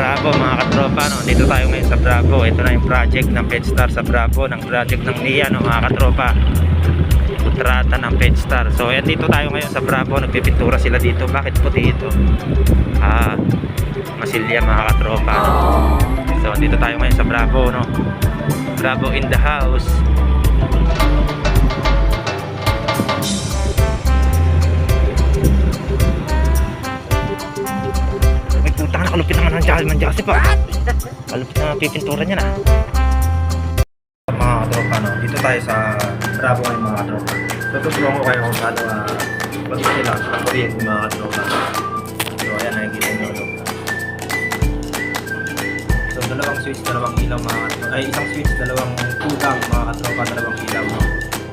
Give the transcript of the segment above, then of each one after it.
Bravo mga katropa, no? Dito tayo ngayon sa Bravo. Ito na yung project ng Fedstar sa Bravo, ng project ng NIA, no, mga katropa. Kontrata ng Fedstar. So ayan, dito tayo ngayon sa Bravo. Nagpipintura sila dito. Bakit puti ito? Masilya mga katropa, no? So dito tayo ngayon sa Bravo, no? Bravo in the house. Kalupit naman ng Joseph pa. Kalupit na pipintura niya na. Mga katropa, no? Dito tayo sa Bravo ngayon mga katropa. Tutulungan ko kayo kung paano mag-sila sa kuryente mga katropa. So ayan, nakikita nyo, no? So dalawang switch, dalawang ilaw mga katropa. Ay, isang switch, dalawang tugang mga katropa, dalawang ilaw, no?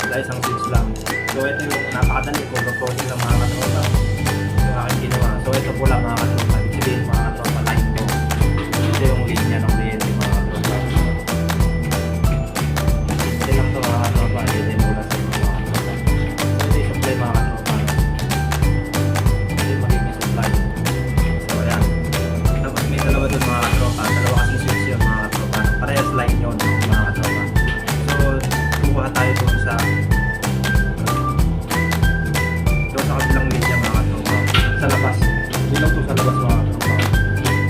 Dahil isang switch lang. So ito yung napakadali ko, process lang mga katropa. Yung aking ginawa. So ito po lang mga katropa. Sabihin mga katropa, line to. Ito yung linya ng kuryente mga katropa. Ito lang to mga katropa. Ito yung mula sa mga katropa. So ito yung supply mga katropa. Ito yung magiging supply. So ayan. Tapos may dalawa doon mga katropa. Dalawa kasing switch yun mga katropa. Parehas line yun mga katropa. So kukuha tayo doon sa kabilang linya mga katropa. Sa labas. Ilaw to sa labas mga katropa.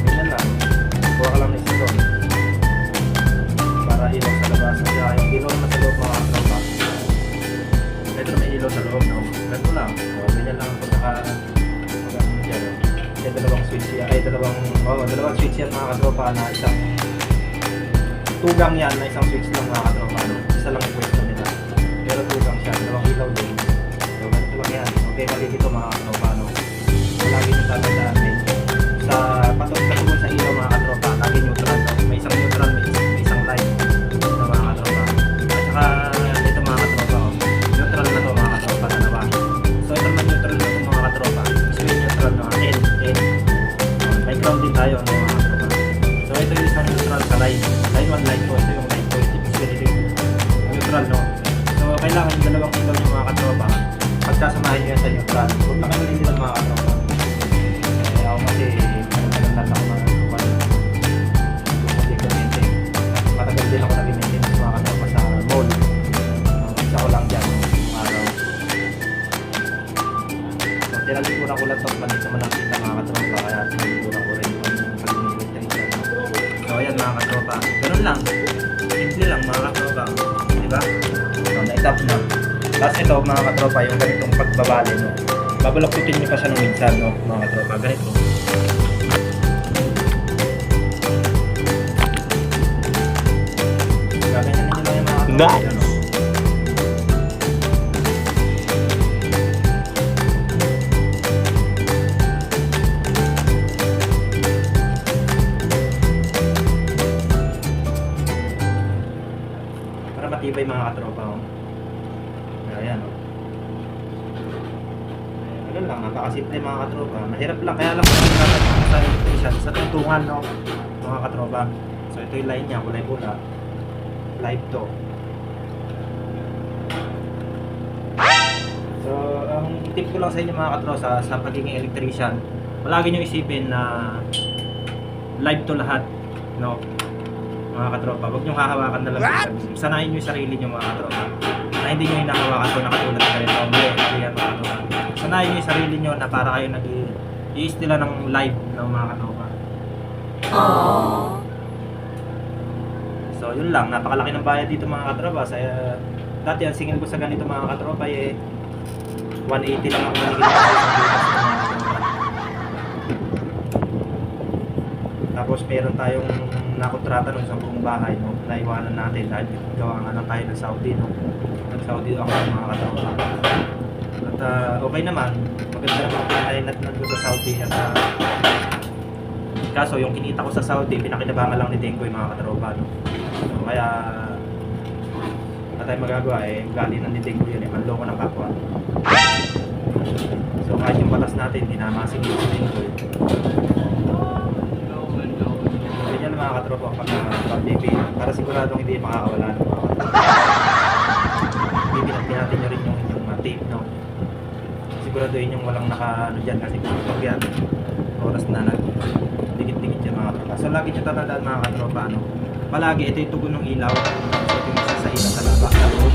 Ganyan lang. Kuha ka lang na isa doon. Para ilaw sa labas. Kaya yung ilaw naman sa loob mga katropa. Ito na may ilaw sa loob. No? Ganito lang. O, ganyan lang kung naka-magano dyan. May dalawang switch yan. Ay, dalawang switch yan mga katropa na isang tugang yan na isang switch lang mga katropa. No? Isa lang yung pwesto nila. Pero tugang siya. Dalawang ilaw din. So, ganito lang yan. Okay, mali dito mga katropa. No? Lagi nyo tatandaan sa patungkol sa ilaw mga katropa, lagi neutral. May isang neutral, may isang light na mga katropa. At saka ito mga katropa, neutral na to mga katropa, dalawa. So ito naman neutral na to mga katropa. So yung neutral na N. May ground din tayo mga katropa. So ito yung isang neutral sa line 1, line 2. Ito yung line 2. Neutral, no? So kailangan yung dalawang ilaw yung mga katropa. Pagkasamahin nyo yan sa neutral, huwag na kayo nililan mga katropa. Ako kasi matagal ako matagal din ako nag-maintenance mga katropa sa mall. Isa ko lang dyan araw. So tinalikuran ko lang ito malit naman ang kita mga katropa, kaya tinalikuran ko rin yung pag-maintenance. So ayan mga katropa, ganun lang, simple lang mga katropa, diba? So na-tap na. Tapos ito mga katropa, yung ganitong pagbabali, no? Babalaktutin nyo pa siya ng minsan, no, mga katropa. Ganito. Gaganyan nyo lang yung mga katropa. Nice! No? Para matibay mga katropa. Oh. Ayan, oh. Ganun lang, napakasimple mga katropa. Mahirap lang, kaya lang sa electrician, sa tuntungan, no, mga katropa. So ito yung line niya, kulay pula. Live to. So ang tip ko lang sa inyo mga katropa sa pagiging electrician, palagi nyo isipin na live to lahat, no, mga katropa. Huwag nyo hahawakan na lang. Sanayin nyo yung sarili nyo mga katropa. Na hindi nyo hinahawakan to nakatulad na ganito. Hindi yan mga katropa. Sanayin nyo yung sarili nyo na para kayo nag-i-istila ng live ng mga katropa. So yun lang, napakalaki ng bayad dito mga katropa. Dati ang singil ko sa ganito mga katropa 180 lang ako manigil. Tapos meron tayong nakontrata nun sa buong bahay, no? Naiwanan natin dahil gawa nga lang tayo ng Saudi, no? Nag-Saudi ako mga katropa. At okay naman, maganda naman pinakainatnan ko sa Saudi. At kaso yung kinita ko sa Saudi, pinakinabangan lang ni Denko yung mga katropa, no? So kaya na tayo magagawa, ugali ng ni Denko yun, manloko ng kapwa. So kahit yung batas natin, dinamasing yung Denko yun. Ganyan mga katropa pag-TV, para siguradong hindi makakawala ng mga katropa. Bibinagin natin nyo rin yung tape, no? Siguraduhin yung walang naka ano dyan kasi pag yan oras na nagdikit-dikit yung mga katropa. So lagi nyo tatandaan mga katropa, ano? Palagi ito yung tugon ng ilaw. So ito yung isa sa ilaw sa laba. Tapos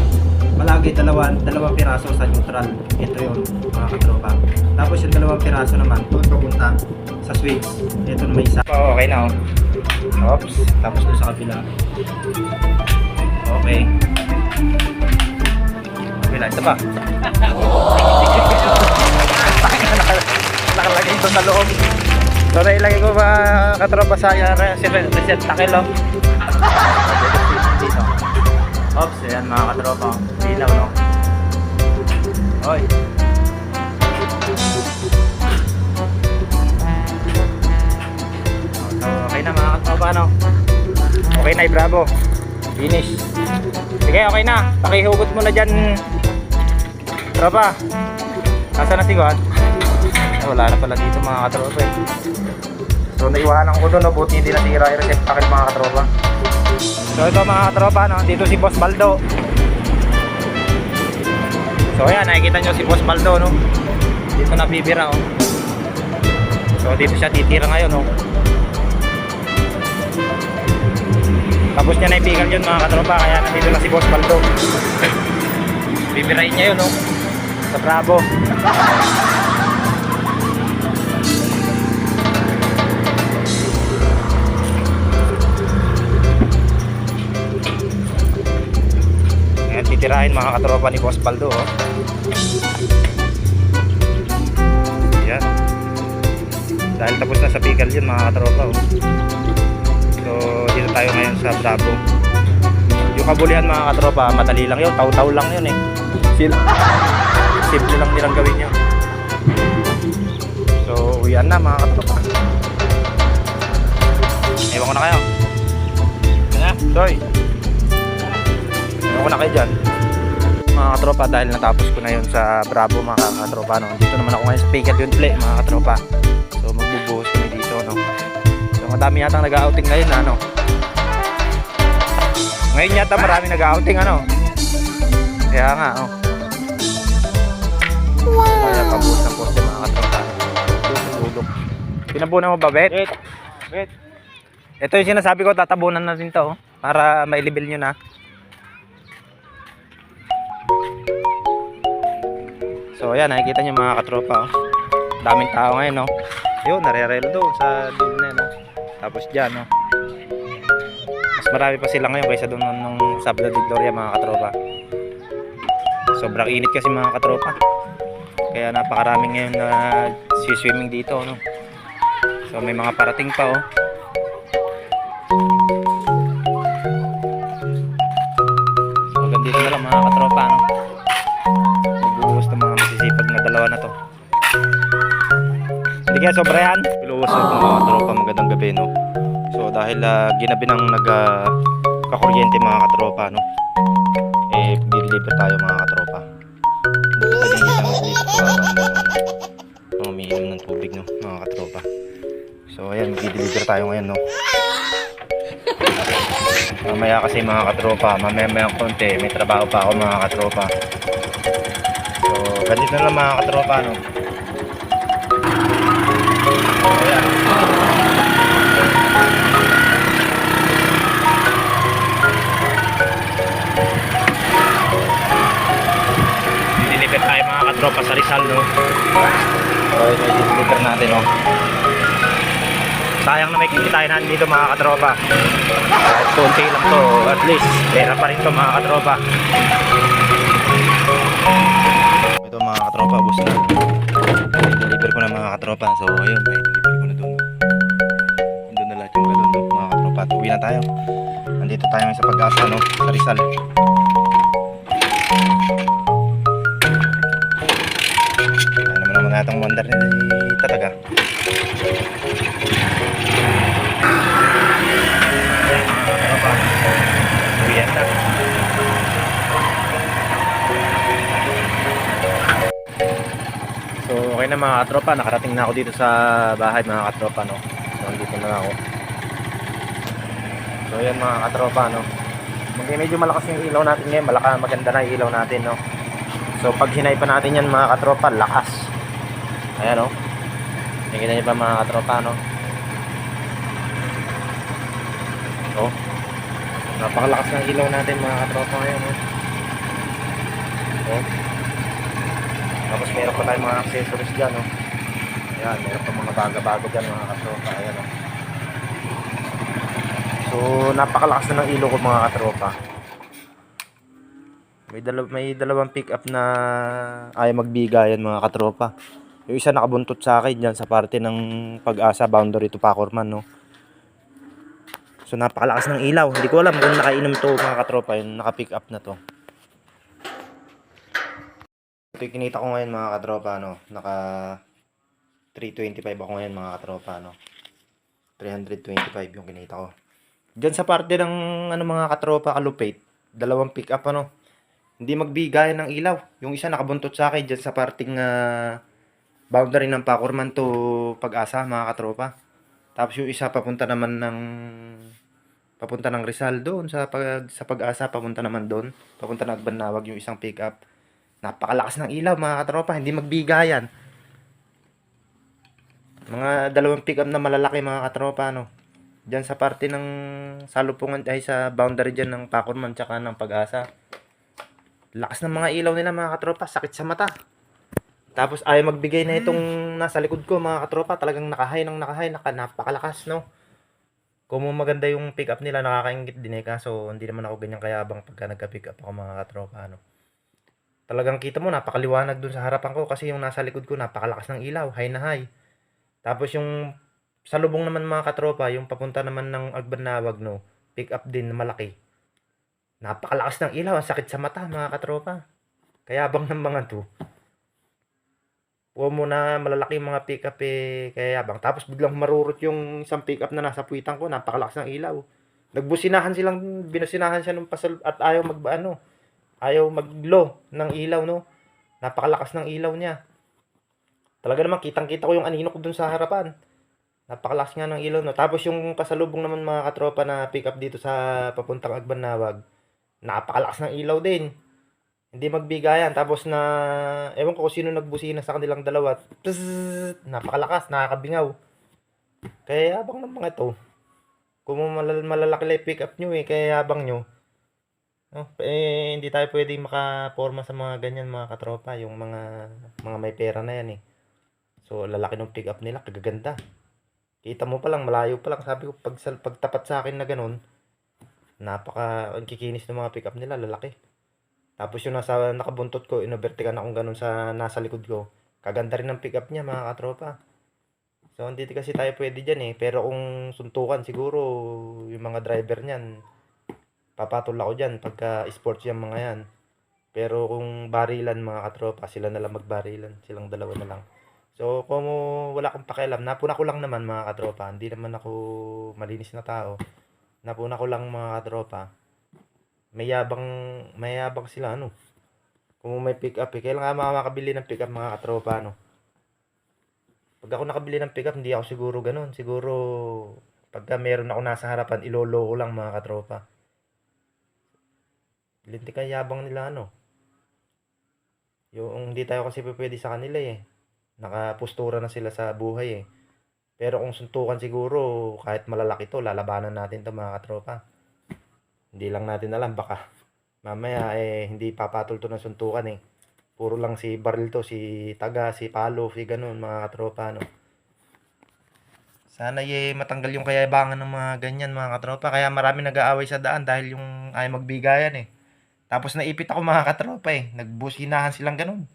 palagi dalawang piraso sa neutral. Ito yun mga katropa. Tapos yung dalawang piraso naman doon papunta sa switch. Ito na may isa. Oh, okay na oh. Oops. Tapos doon sa kabila. Okay. Kabila, ito pa. Nakalagay ito sa loob. So nailagay ko ba katropa sa reset takil oh. Oops, ayan mga katropa. Ilaw no. Oy. So okay na mga katropa no. Okay na bravo. Finish. Sige okay na. Pakihugot mo na dyan. Tropa. Asa na si Juan? Wala na pala dito mga katropa eh. So naiwanan ko doon no. Buti hindi nasira yung reset takil mga katropa. So ito mga katropa no, dito si Boss Baldo. So ayan, nakikita nyo si Boss Baldo no. Dito na bibira oh. So dito siya titira ngayon no. Tapos niya naipigal yun mga katropa, kaya nandito na si Boss Baldo. Bibirain niya yun no. Sa Bravo. Titirahin mga katropa ni Boss Baldo oh. Yan. Dahil tapos na sa pickle yun mga katropa oh. So dito tayo ngayon sa Bravo. Yung kabulihan mga katropa, madali lang yun, taw-taw lang yun eh. Simple lang nilang gawin yun. So yan na mga katropa. Ewan ko na kayo. Doy, ewan ko na kayo dyan mga katropa, dahil natapos ko na yun sa Bravo mga katropa no. Dito naman ako ngayon sa Pickle yun play mga katropa. So magbubuhos kami dito no. So madami yatang nag-outing ngayon ano. Ngayon yata marami nag-outing ano. Kaya nga oh. Kaya pabuhos ng poste mga katropa. Tulog. Pinabunan mo ba bet? Bet. Ito yung sinasabi ko, tatabunan na rin to oh, para mailibel nyo na. So ayan, nakikita nyo mga katropa oh. Daming tao ngayon no. Yun, nare-relo doon sa dulo na yun no. Tapos dyan no. Mas marami pa sila ngayon kaysa doon nung Sabado de Gloria mga katropa. Sobrang init kasi mga katropa. Kaya napakaraming ngayon na swimming dito no. So may mga parating pa oh. So hanggang dito na lang mga katropa no. Piluwas ng mga masisipag na dalawa na to. Hindi kaya sobra yan. Piluwas ng mga katropa, magandang gabi no. So dahil ginabi ng kakuryente mga katropa no. Eh dideliver tayo mga katropa. Hindi pa din kita mag-deliver mga umiinom ng tubig no mga katropa. So ayan, mag-deliver tayo ngayon no. Mamaya kasi mga katropa, mamaya konti, may trabaho pa ako mga katropa. So ganito na lang mga katropa no. So ayan. Deliver tayo mga katropa sa Rizal no. So ito yung deliver natin no. Sayang na may kikitain natin dito mga katropa. Kahit konti lang to, at least pera pa rin to mga katropa. Ito mga katropa, bus na. Deliver ko na mga katropa. So ayun, may deliver ko na doon. Doon na lahat yung galon doon mga katropa. Tuwi na tayo. Nandito tayo sa Pag-asa no, sa Rizal. Ayan naman natang wonder ni Tataga. So okay na mga katropa, nakarating na ako dito sa bahay mga katropa no. So dito na ako. So yan mga katropa no. Medyo malakas yung ilaw natin ngayon, maganda na yung ilaw natin no. So pag hinay pa natin yan mga katropa, lakas. Ayan no. Nakikita niyo ba mga katropa no. Oh, napakalakas ng ilaw natin mga katropa ngayon. Oh. Tapos meron pa tayong mga accessories dyan. Oh. Ayan, meron pa mga bago-bago dyan mga katropa. Ayan, oh. So, napakalakas na ng ilaw ko mga katropa. May dalawang pick up na ay magbigayan mga katropa. Yung isa nakabuntot sa akin dyan sa parte ng Pag-asa boundary to Pacorman, no. So napakalakas ng ilaw. Hindi ko alam kung nakainom to mga katropa, yung naka-pick up na to. Ito yung kinita ko ngayon mga katropa, no. Naka 325 ako ngayon mga katropa, no. 325 yung kinita ko. Diyan sa parte ng mga katropa kalupit, dalawang pick up hindi magbigayan ng ilaw. Yung isa nakabuntot sa akin diyan sa parting boundary ng Pacorman to Pag-asa mga katropa. Tapos yung isa papunta ng Rizal doon sa Pag-asa, papunta naman doon, papunta ng Agbanawag yung isang pick up. Napakalakas ng ilaw mga katropa, hindi magbigayan. Mga dalawang pick up na malalaki mga katropa, no. Diyan sa parte ng salupungan ay sa boundary diyan ng Pacorman tsaka ng Pag-asa. Lakas ng mga ilaw nila mga katropa, sakit sa mata. Tapos ayaw magbigay na itong nasa likod ko mga katropa, talagang nakahay, napakalakas, no. Kung maganda yung pick up nila, nakakaingit din kaso hindi naman ako ganyan kayabang pagka nagka-pick up ako mga katropa, no. Talagang kita mo napakaliwanag dun sa harapan ko kasi yung nasa likod ko napakalakas ng ilaw, high na high. Tapos yung sa lubong naman mga katropa, yung papunta naman ng Agbanawag, no, pick up din na malaki. Napakalakas ng ilaw, ang sakit sa mata mga katropa. Kayabang ng mga to. Huwag mo na malalaki mga pick up kayabang. Tapos biglang marurot yung isang pick up na nasa puwitan ko, napakalakas ng ilaw. Binusinahan siya ng pasal at ayaw ayaw mag-glow ng ilaw, no. Napakalakas ng ilaw niya. Talaga naman kitang-kita ko yung anino ko dun sa harapan. Napakalakas nga ng ilaw, no. Tapos yung kasalubong naman mga katropa na pick up dito sa papuntang Agbanawag, napakalakas ng ilaw din. Hindi magbigayan. Tapos ewan ko kung sino nagbusina sa kanilang dalawa. Napakalakas, nakakabingaw. Kaya yabang ng mga to. Kung malalaki lang pick up nyo kaya yabang nyo. No? Hindi tayo pwedeng makaporma sa mga ganyan mga katropa. Yung mga may pera na yan So, lalaki ng pick up nila, kagaganda. Kita mo pa lang, malayo pa lang. Sabi ko, pagtapat sa akin na ganun, ang kikinis ng mga pick up nila, lalaki. Tapos yung nakabuntot ko, inovertikan akong ganun sa nasa likod ko. Kaganda rin ng pick up niya mga katropa. So, hindi kasi tayo pwede dyan Pero kung suntukan, siguro, yung mga driver niyan, papatol ako dyan pagka sports yung mga yan. Pero kung barilan mga katropa, sila na lang magbarilan. Silang dalawa na lang. So, kung wala akong pakialam, napuna ko lang naman mga katropa. Hindi naman ako malinis na tao. Napuna ko lang mga katropa. May yabang sila Kung may pick up kailangan makakabili ng pick up mga katropa Pag ako nakabili ng pick up, hindi ako siguro ganun. Siguro pagka meron ako nasa harapan, iloloko lang mga katropa. Lintik ang yabang nila Yung hindi tayo kasi pwede sa kanila Nakapustura na sila sa buhay Pero kung suntukan siguro, kahit malalaki to, lalabanan natin to mga katropa. Hindi lang natin alam, baka mamaya hindi papatol to ng suntukan Puro lang si baril to, si taga, si palo, si ganun mga katropa Sana matanggal yung kayabangan ng mga ganyan mga katropa. Kaya marami nag-aaway sa daan dahil yung ay magbigayan Tapos naipit ako mga katropa Nagbusinahan silang ganun.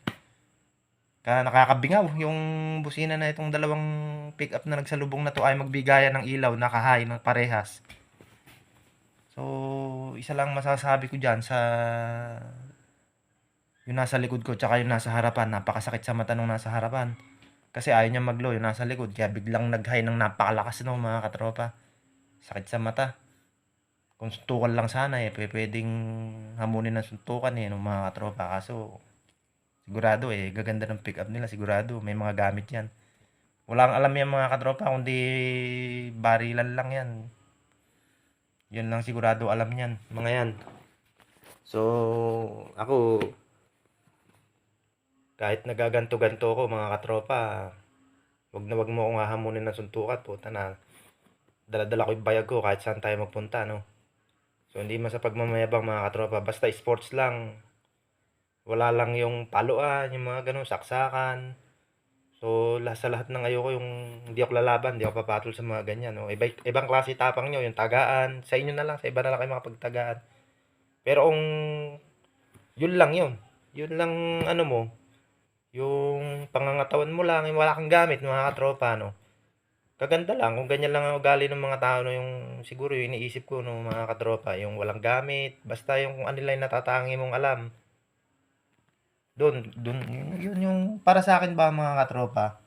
Kaya nakakabingaw yung busina na itong dalawang pick up na nagsalubong na to ay magbigayan ng ilaw, nakahay ng parehas. So, isa lang masasabi ko dyan sa yung nasa likod ko tsaka yung nasa harapan. Napakasakit sa mata nung nasa harapan. Kasi ayaw niya mag-glow yung nasa likod. Kaya biglang nag-high ng napakalakas mga katropa. Sakit sa mata. Kung suntukan lang sana pwedeng hamunin ng suntukan ng mga katropa. Kaso, sigurado gaganda ng pick up nila. Sigurado, may mga gamit yan. Walang alam yan mga katropa, kundi barilan lang yan. Yun lang sigurado alam yan, mga yan. So, ako, kahit nagaganto-ganto ko mga katropa, wag mo akong hahamunin ng suntukan, puta na. dala-dala ko yung bayag ko kahit saan tayo magpunta, no? So, hindi man sa pagmamayabang mga katropa, basta sports lang. Wala lang yung paluan, yung mga ganun, saksakan. So, sa lahat ng ayoko yung hindi ako lalaban, hindi ako papatol sa mga ganyan, no? Ibang klase tapang nyo, yung tagaan. Sa inyo na lang, sa iba na lang kayo makapagtagaan. Pero kung yun lang yun, yun lang ano mo, yung pangangatawan mo lang, yung wala kang gamit, mga katropa, no? Kaganda lang kung ganyan lang ang ugali ng mga tao, no, yung siguro yung iniisip ko, no, mga katropa, yung walang gamit, basta yung kung ano lang yung natatangi mong alam. Doon, yun yung para sa akin ba mga katropa,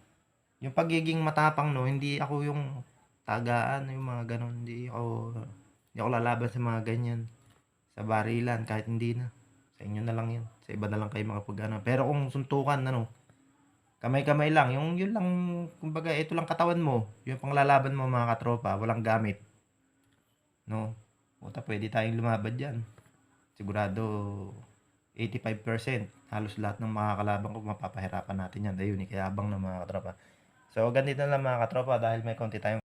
yung pagiging matapang, no, hindi ako yung tagaan, yung mga ganun, hindi ako lalaban sa mga ganyan, sa barilan, kahit hindi na. Sa inyo na lang yan, sa iba na lang kayo makapag ano. Pero kung suntukan, ano, kamay-kamay lang, yung yun lang, kumbaga, ito lang katawan mo, yung panglalaban mo mga katropa, walang gamit, no? Puta, pwede tayong lumaban dyan. Sigurado, 85%, halos lahat ng mga kalaban ko, mapapahirapan natin yan. Ayun, kaya abang ng mga katropa. So, ganito na lang mga katropa, dahil may konti tayong